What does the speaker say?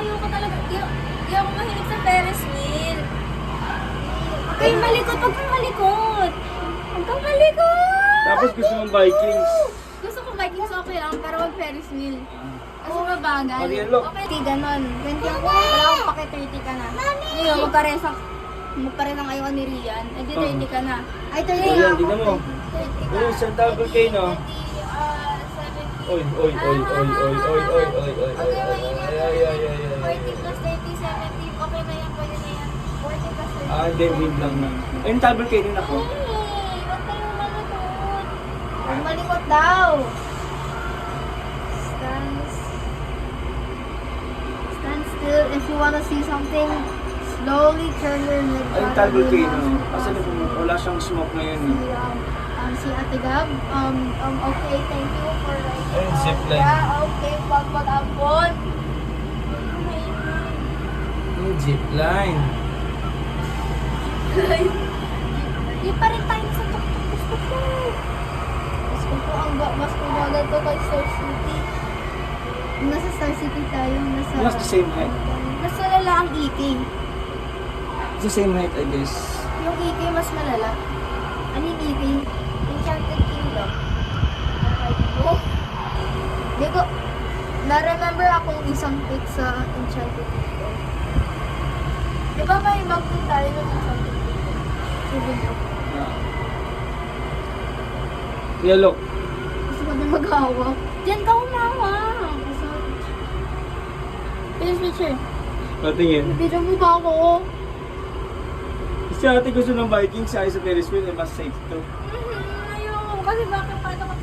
ayoko talaga. Di ako mahilig sa Ferris wheel. Huwag kayong malikot, huwag kang malikot. Huwag kang malikot. Tapos gusto mong Vikings. Gusto ko Vikings okay lang, pero wag Ferris wheel. Kasi mabagal. Mag-yellow. Okay, ganon. 20 ako, wala akong pake 30 ka na. Ngayon, magparesan kayo ni Rian. Eh di 30 ka na. Ay, 30 Ayan, nga ako. tingnan mo. 30 ka. Uy, isang double K, no? 70. Oy, oy, oy, oy, oy, oy, oy, oy, oy, Okay, maingat. ay, ay, ay, ay, 40 plus 30, 70. Okay na yan, pwede na yan. 40 plus 30. Ah, hindi, mid lang na. Ayun, double K din ako. Huwag kayong malikot. Huwag malikot daw. Stand still. If you wanna see something, slowly turn your head. Ayun, double K, no? Kasi wala siyang smoke ngayon, no? Si Ate Gab, okay, thank you for writing. Ayun, zipline. Yeah, okay, pag mag-ambon. Yung zipline. Di pa rin tayo sa tuktok. Gusto ko. Gusto ko mas kumagal to kay Star City. Nasa Star City tayo. Nasa the same height. Mas malala ang EK. It's the same height, I guess. Yung EK mas malala. Ano yung EK? Enchanted Kingdom. Oh. Hindi ko. Na-remember akong isang pick sa Enchanted Kingdom. Di ba may mag-pick tayo ng Enchanted Kingdom? Souvenir. Yellow. Gusto ko din mag-hawak. Diyan ka humawak. Picture. Patingin. Bibidyo mo ba ako? Si ate gusto ng Vikings, siya sa Ferris wheel, mas safe to. Ayoko. Kasi bakit paano ko